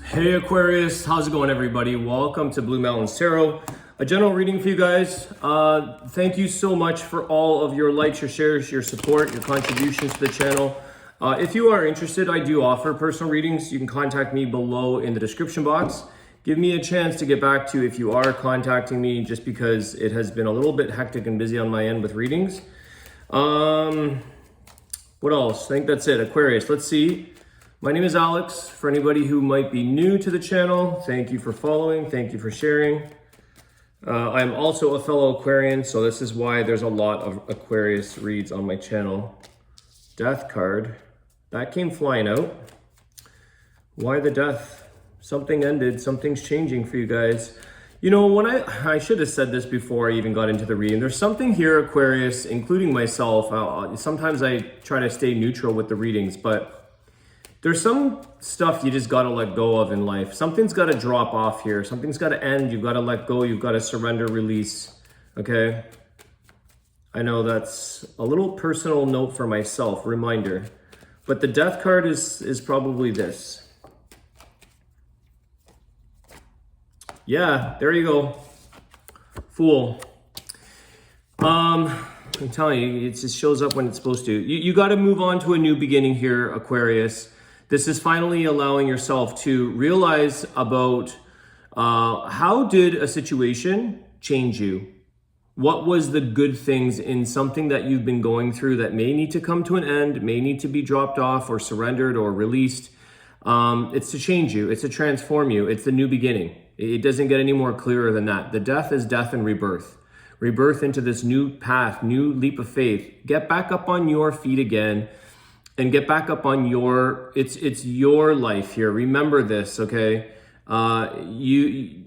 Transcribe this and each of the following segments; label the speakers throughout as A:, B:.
A: Hey Aquarius, how's it going everybody? Welcome to Blue Mountains Tarot. A general reading for you guys. Thank you so much for all of your likes, your shares, your support, your contributions to the channel. If you are interested, I do offer personal readings. You can contact me below in the description box. Give me a chance to get back to you if you are contacting me, just because it has been a little bit hectic and busy on my end with readings. What else? I think that's it. Aquarius, let's see. My name is Alex. For anybody who might be new to the channel, thank you for following. Thank you for sharing. I'm also a fellow Aquarian, so this is why there's a lot of Aquarius reads on my channel. Death card. That came flying out. Why the death? Something ended. Something's changing for you guys. You know, when I should have said this before I even got into the reading. There's something here, Aquarius, including myself. Sometimes I try to stay neutral with the readings, but there's some stuff you just got to let go of in life. Something's got to drop off here. Something's got to end. You've got to let go. You've got to surrender, release. Okay? I know that's a little personal note for myself, reminder. But the death card is probably this. Yeah, there you go. Fool. I'm telling you, it just shows up when it's supposed to. You got to move on to a new beginning here, Aquarius. This is finally allowing yourself to realize about how did a situation change you? What was the good things in something that you've been going through that may need to come to an end, may need to be dropped off or surrendered or released? It's to change you. It's to transform you. It's the new beginning. It doesn't get any more clearer than that. The death is death and rebirth. Rebirth into this new path, new leap of faith. Get back up on your feet again. And get back up on your, it's your life here. Remember this, okay? Nothing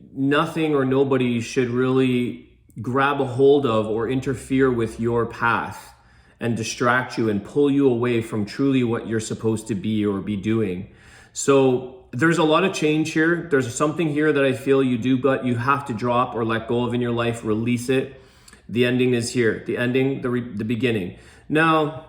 A: or nobody should really grab a hold of or interfere with your path and distract you and pull you away from truly what you're supposed to be or be doing. So there's a lot of change here. There's something here that I feel you have to drop or let go of in your life, release it. The ending is here. The ending, the beginning. Now,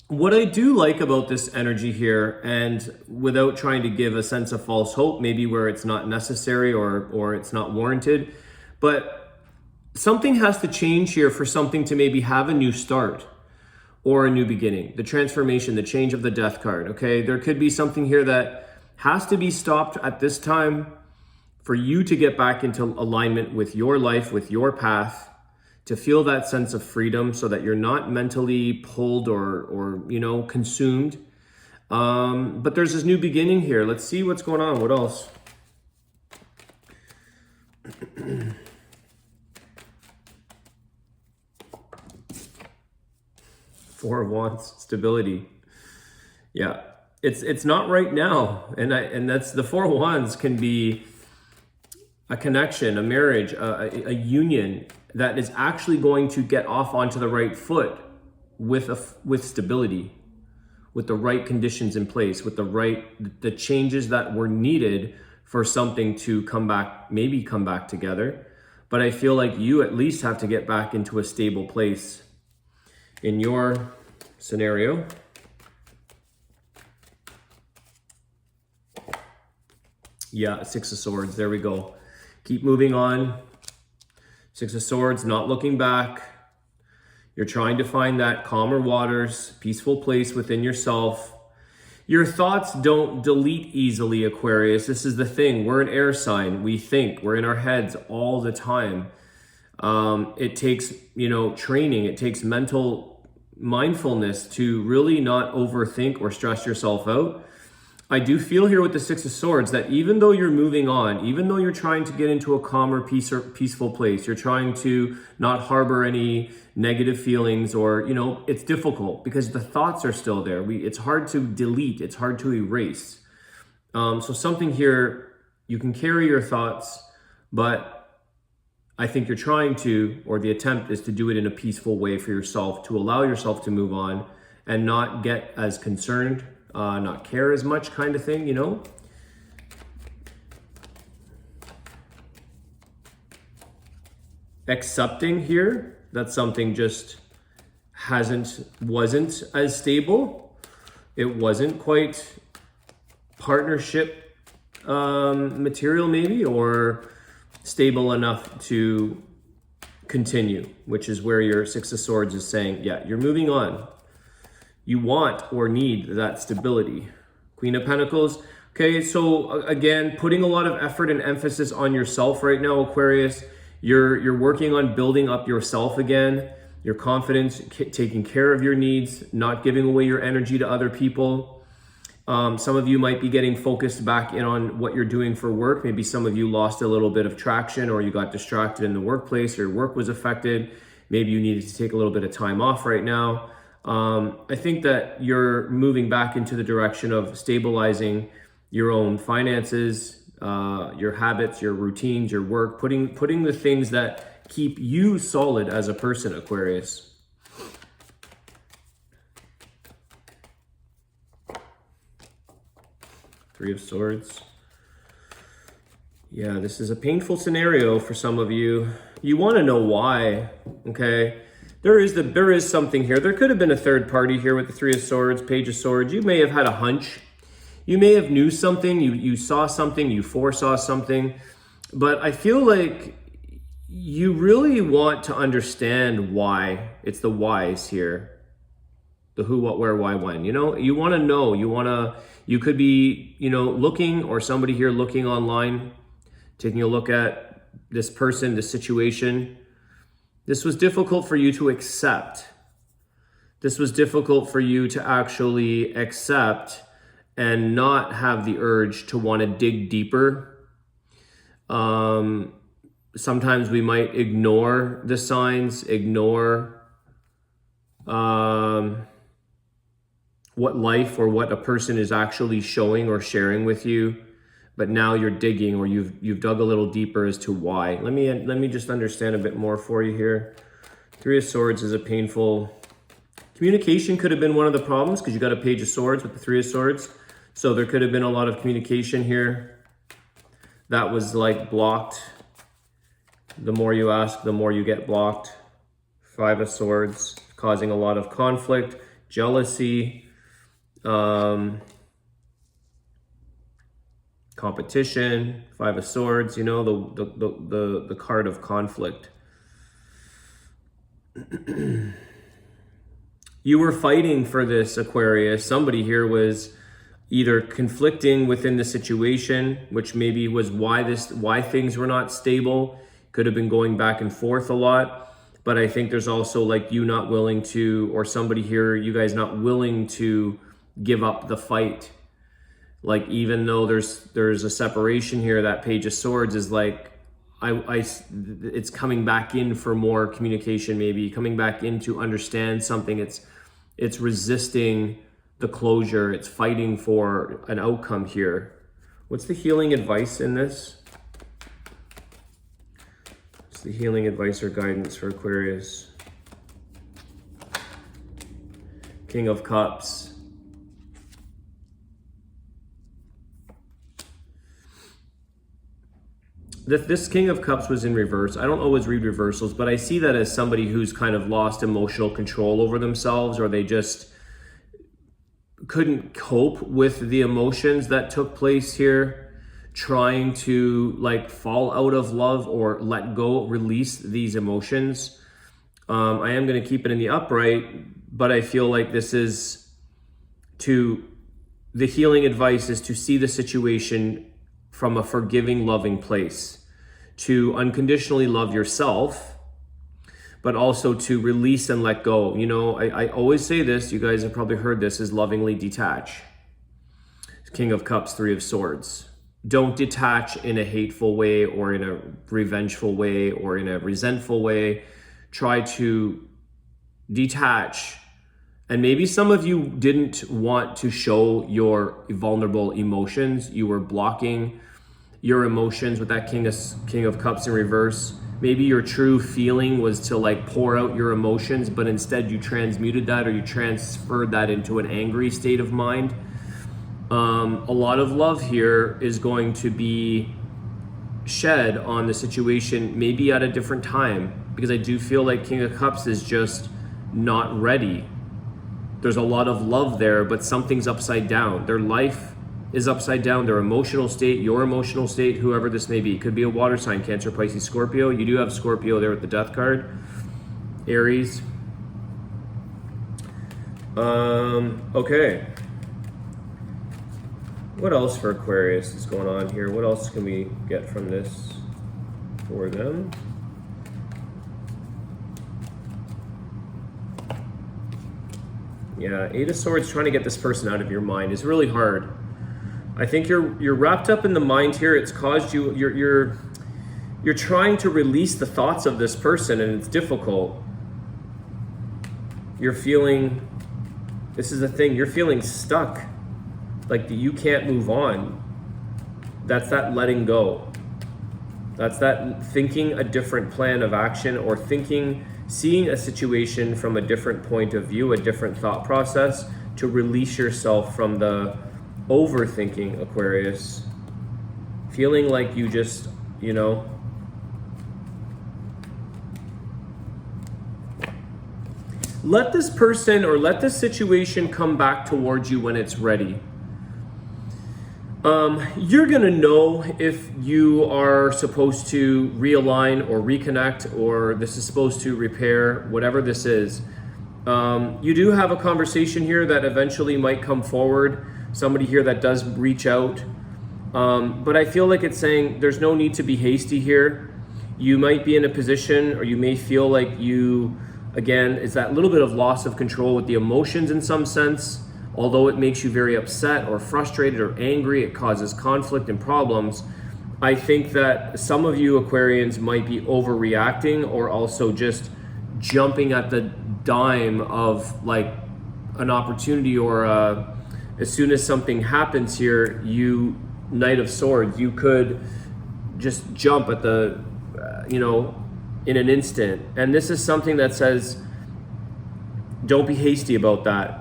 A: what I do like about this energy here, and without trying to give a sense of false hope, maybe where it's not necessary or it's not warranted, but something has to change here for something to maybe have a new start or a new beginning. The transformation, the change of the death card, okay? There could be something here that has to be stopped at this time for you to get back into alignment with your life, with your path, to feel that sense of freedom so that you're not mentally pulled or consumed. But there's this new beginning here. Let's see what's going on. What else? Four of Wands, stability. Yeah, it's not right now. And that's the Four of Wands can be a connection, a marriage, a union that is actually going to get off onto the right foot with stability, with the right conditions in place, with the changes that were needed for something to come back together. But I feel like you at least have to get back into a stable place in your scenario. Yeah, Six of Swords, there we go. Keep moving on. Six of Swords, not looking back. You're trying to find that calmer waters, peaceful place within yourself. Your thoughts don't delete easily, Aquarius. This is the thing. We're an air sign. We think. We're in our heads all the time. It takes, training. It takes mental mindfulness to really not overthink or stress yourself out. I do feel here with the Six of Swords that even though you're moving on, even though you're trying to get into a calmer, peaceful place, you're trying to not harbor any negative feelings or, it's difficult because the thoughts are still there. It's hard to delete. It's hard to erase. So something here, you can carry your thoughts, but I think you're trying to, or the attempt is to do it in a peaceful way for yourself, to allow yourself to move on and not get as concerned, not care as much kind of thing, Accepting here that something just wasn't as stable. It wasn't quite partnership material maybe, or stable enough to continue, which is where your Six of Swords is saying, yeah, you're moving on. You want or need that stability. Queen of Pentacles. Okay, so again, putting a lot of effort and emphasis on yourself right now, Aquarius. You're working on building up yourself again, your confidence, taking care of your needs, not giving away your energy to other people. Some of you might be getting focused back in on what you're doing for work. Maybe some of you lost a little bit of traction, or you got distracted in the workplace, or your work was affected. Maybe you needed to take a little bit of time off right now. I think that you're moving back into the direction of stabilizing your own finances, your habits, your routines, your work, putting the things that keep you solid as a person, Aquarius. Three of Swords. Yeah, this is a painful scenario for some of you. You want to know why, okay? There is something here. There could have been a third party here with the Three of Swords, Page of Swords. You may have had a hunch. You may have knew something. You saw something. You foresaw something. But I feel like you really want to understand why. It's the whys here. The who, what, where, why, when. You know, you want to know. You could be, looking, or somebody here looking online, taking a look at this person, this situation. This was difficult for you to accept. This was difficult for you to actually accept and not have the urge to want to dig deeper. Sometimes we might ignore the signs, ignore what life or what a person is actually showing or sharing with you. But now you're digging, or you've dug a little deeper as to why. Let me just understand a bit more for you here. Three of Swords is a painful. Communication could have been one of the problems, because you got a Page of Swords with the Three of Swords. So there could have been a lot of communication here that was like blocked. The more you ask, the more you get blocked. Five of Swords, causing a lot of conflict, jealousy, competition. Five of Swords, the card of conflict. You were fighting for this, Aquarius. Somebody here was either conflicting within the situation, which maybe was why things were not stable. Could have been going back and forth a lot. But I think there's also like you not willing to, or somebody here, you guys not willing to give up the fight. Like, even though there's a separation here, that Page of Swords is like, it's coming back in for more communication, maybe coming back in to understand something. It's resisting the closure. It's fighting for an outcome here. What's the healing advice in this? What's the healing advice or guidance for Aquarius? King of Cups. This King of Cups was in reverse. I don't always read reversals, but I see that as somebody who's kind of lost emotional control over themselves, or they just couldn't cope with the emotions that took place here, trying to like fall out of love or let go, release these emotions. I am going to keep it in the upright, but I feel like the healing advice is to see the situation from a forgiving, loving place, to unconditionally love yourself, but also to release and let go. I always say this, you guys have probably heard this, is lovingly detach. King of Cups, Three of Swords. Don't detach in a hateful way, or in a revengeful way, or in a resentful way. Try to detach. And maybe some of you didn't want to show your vulnerable emotions. You were blocking your emotions with that King of Cups in reverse. Maybe your true feeling was to like pour out your emotions, but instead you transmuted that, or you transferred that into an angry state of mind. A lot of love here is going to be shed on the situation, maybe at a different time, because I do feel like King of Cups is just not ready. There's a lot of love there, but something's upside down. Their life is upside down. Their emotional state, your emotional state, whoever this may be. It could be a water sign, Cancer, Pisces, Scorpio. You do have Scorpio there with the Death card. Aries. Okay. What else for Aquarius is going on here? What else can we get from this for them? Yeah, Eight of Swords, trying to get this person out of your mind is really hard. I think you're wrapped up in the mind here. It's caused you, you're trying to release the thoughts of this person, and it's difficult. You're feeling, this is the thing, you're feeling stuck. Like you can't move on. That's that letting go. That's that thinking a different plan of action, or seeing a situation from a different point of view, a different thought process, to release yourself from the overthinking, Aquarius. Feeling like you just, let this person or let this situation come back towards you when it's ready. You're gonna know if you are supposed to realign or reconnect, or this is supposed to repair, whatever this is. You do have a conversation here that eventually might come forward. Somebody here that does reach out. But I feel like it's saying there's no need to be hasty here. You might be in a position, or you may feel like you, again, it's that little bit of loss of control with the emotions in some sense. Although it makes you very upset or frustrated or angry, it causes conflict and problems. I think that some of you Aquarians might be overreacting, or also just jumping at the dime of like an opportunity, or as soon as something happens here, you, Knight of Swords, you could just jump at the, in an instant. And this is something that says, don't be hasty about that.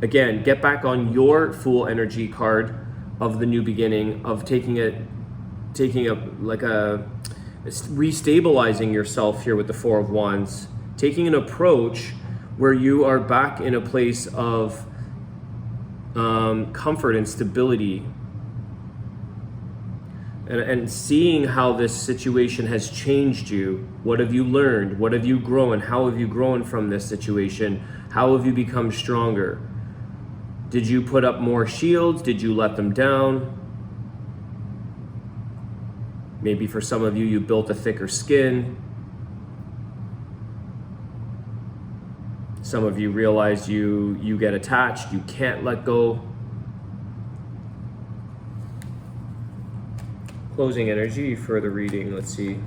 A: Again, get back on your Fool energy card of the new beginning, of restabilizing yourself here with the Four of Wands, taking an approach where you are back in a place of comfort and stability, and seeing how this situation has changed you. What have you learned? What have you grown? How have you grown from this situation? How have you become stronger? Did you put up more shields? Did you let them down? Maybe for some of you, you built a thicker skin. Some of you realize you get attached, you can't let go. Closing energy for the reading, let's see.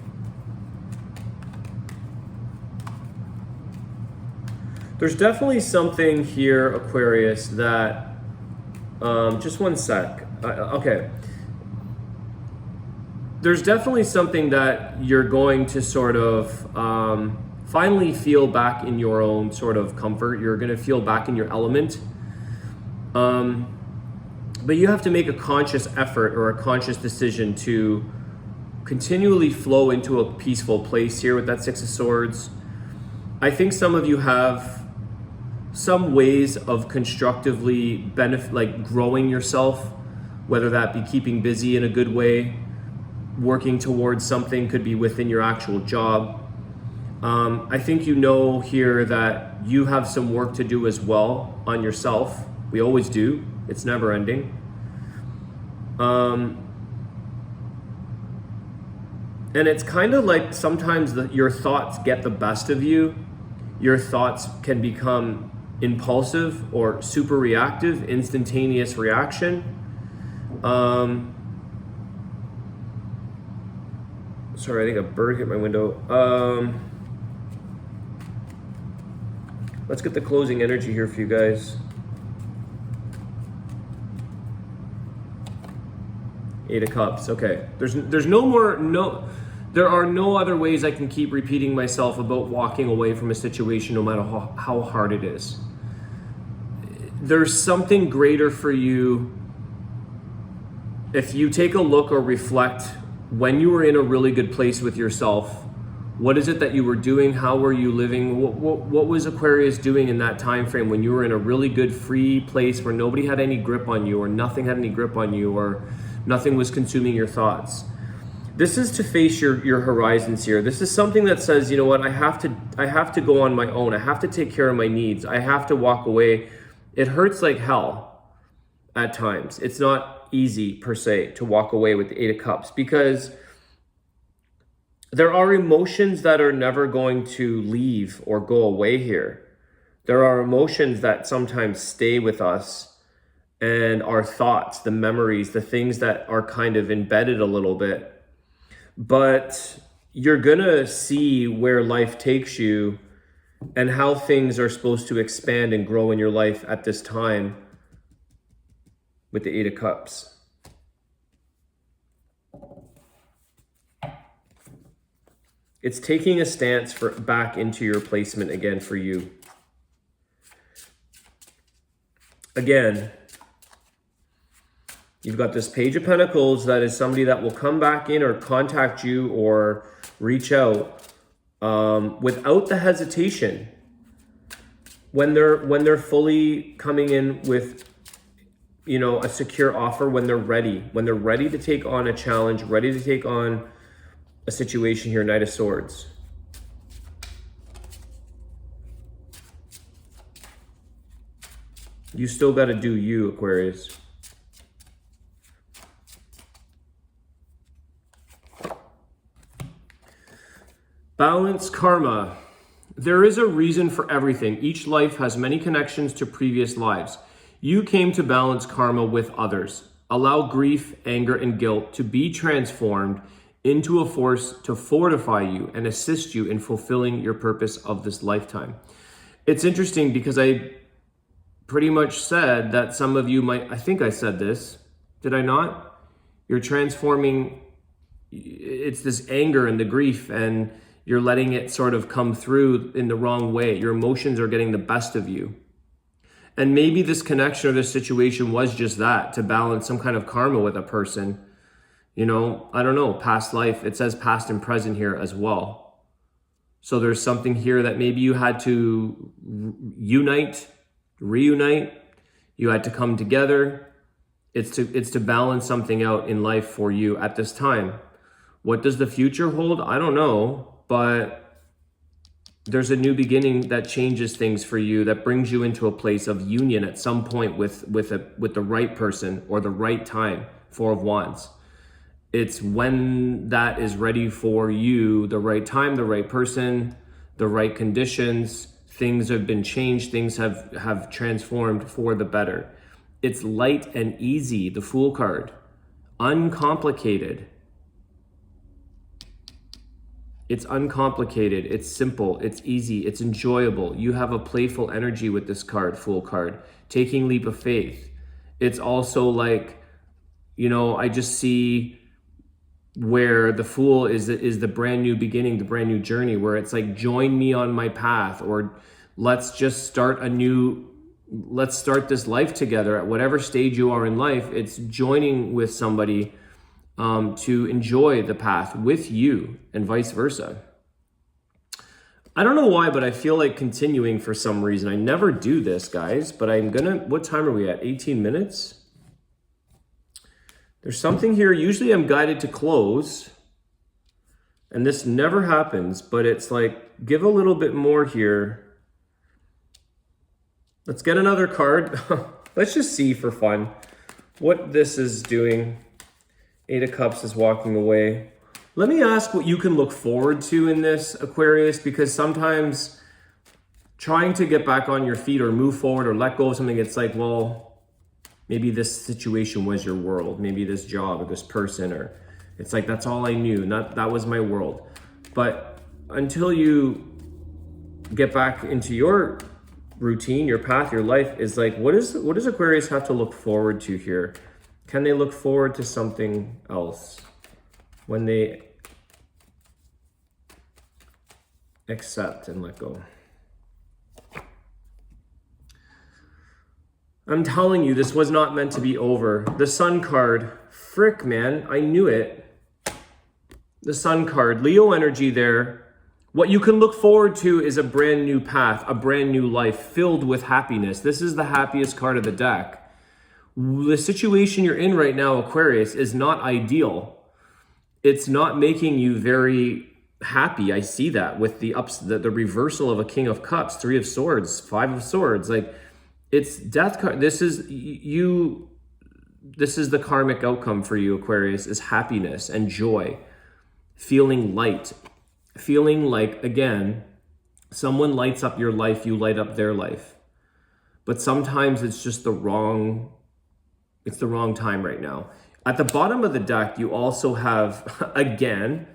A: There's definitely something here, Aquarius, that, just one sec. Okay. There's definitely something that you're going to sort of finally feel back in your own sort of comfort. You're going to feel back in your element. But you have to make a conscious effort or a conscious decision to continually flow into a peaceful place here with that Six of Swords. I think some of you have some ways of constructively growing yourself, whether that be keeping busy in a good way, working towards something, could be within your actual job. I think here that you have some work to do as well on yourself. We always do. It's never ending. And it's kind of like sometimes your thoughts get the best of you. Your thoughts can become impulsive or super reactive, instantaneous reaction. Sorry, I think a bird hit my window. Let's get the closing energy here for you guys. Eight of Cups. Okay. There are no other ways I can keep repeating myself about walking away from a situation, no matter how hard it is. There's something greater for you if you take a look or reflect when you were in a really good place with yourself. What is it that you were doing? How were you living? What was Aquarius doing in that time frame when you were in a really good free place where nobody had any grip on you, or nothing had any grip on you, or nothing was consuming your thoughts? This is to face your horizons here. This is something that says, you know what, I have to go on my own. I have to take care of my needs. I have to walk away. It hurts like hell at times. It's not easy per se to walk away with the Eight of Cups, because there are emotions that are never going to leave or go away here. There are emotions that sometimes stay with us, and our thoughts, the memories, the things that are kind of embedded a little bit. But you're gonna see where life takes you and how things are supposed to expand and grow in your life at this time with the Eight of Cups. It's taking a stance back into your placement again for you. Again, you've got this Page of Pentacles that is somebody that will come back in or contact you or reach out without the hesitation. When they're fully coming in with, you know, a secure offer, when they're ready to take on a challenge, ready to take on a situation here. Knight of Swords. You still got to do you, Aquarius. Balance karma. There is a reason for everything. Each life has many connections to previous lives. You came to balance karma with others. Allow grief, anger, and guilt to be transformed into a force to fortify you and assist you in fulfilling your purpose of this lifetime. It's interesting because I pretty much said that some of you might, I think I said this, did I not? You're transforming, it's this anger and the grief, and you're letting it sort of come through in the wrong way. Your emotions are getting the best of you. And maybe this connection or this situation was just that, to balance some kind of karma with a person. You know, I don't know, past life. It says past and present here as well. So there's something here that maybe you had to reunite. You had to come together. It's to balance something out in life for you at this time. What does the future hold? I don't know, but there's a new beginning that changes things for you, that brings you into a place of union at some point with the right person or the right time. Four of Wands. It's when that is ready for you, the right time, the right person, the right conditions. Things have been changed. Things have transformed for the better. It's light and easy, the Fool card. Uncomplicated. It's uncomplicated. It's simple. It's easy. It's enjoyable. You have a playful energy with this card, Fool card. Taking leap of faith. It's also like, you know, I just see where the Fool is the brand new beginning, the brand new journey, where it's like, join me on my path, or let's start this life together. At whatever stage you are in life, it's joining with somebody to enjoy the path with you, and vice versa. I don't know why, but I feel like continuing for some reason. I never do this, guys, but I'm gonna, what time are we at? 18 minutes? There's something here. Usually I'm guided to close, and this never happens, but it's like, give a little bit more here. Let's get another card. Let's just see for fun what this is doing. Eight of Cups is walking away. Let me ask what you can look forward to in this, Aquarius, because sometimes trying to get back on your feet or move forward or let go of something, it's like, well, maybe this situation was your world. Maybe this job or this person, or it's like, that's all I knew. That was my world. But until you get back into your routine, your path, your life, is like, what does Aquarius have to look forward to here? Can they look forward to something else when they accept and let go? I'm telling you, this was not meant to be over. The Sun card, frick, man, I knew it. The Sun card, Leo energy there. What you can look forward to is a brand new path, a brand new life filled with happiness. This is the happiest card of the deck. The situation you're in right now, Aquarius, is not ideal. It's not making you very happy. I see that with the reversal of a King of Cups, 3 of Swords, 5 of Swords. Like, it's death card. This is the karmic outcome for you, Aquarius, is happiness and joy, feeling light, feeling like, again, someone lights up your life, you light up their life. But sometimes it's just the wrong time right now. At the bottom of the deck, you also have, again,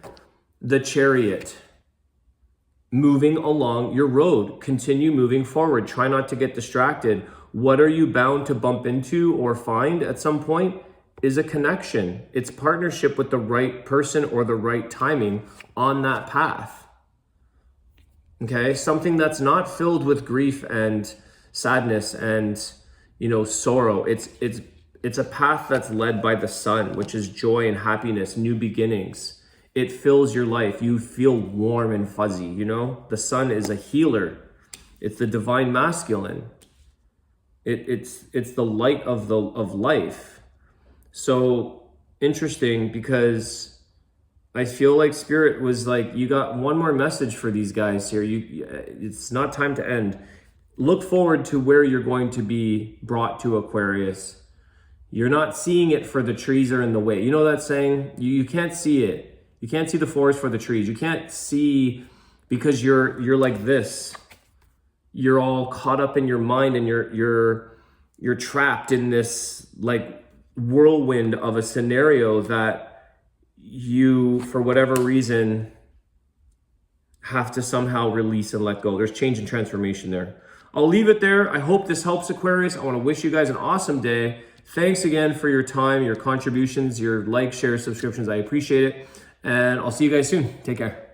A: the Chariot. Moving along your road, continue moving forward. Try not to get distracted. What are you bound to bump into or find at some point is a connection. It's partnership with the right person or the right timing on that path. Okay, something that's not filled with grief and sadness and, sorrow. It's a path that's led by the sun, which is joy and happiness, new beginnings. It fills your life. You feel warm and fuzzy, The sun is a healer. It's the divine masculine. It's the light of life. So interesting, because I feel like Spirit was like, you got one more message for these guys here. It's not time to end. Look forward to where you're going to be brought to, Aquarius. You're not seeing it for the trees are in the way. You know that saying? You can't see it. You can't see the forest for the trees. You can't see because you're like this. You're all caught up in your mind, and you're trapped in this like whirlwind of a scenario that you, for whatever reason, have to somehow release and let go. There's change and transformation there. I'll leave it there. I hope this helps, Aquarius. I want to wish you guys an awesome day. Thanks again for your time, your contributions, your likes, shares, subscriptions. I appreciate it. And I'll see you guys soon. Take care.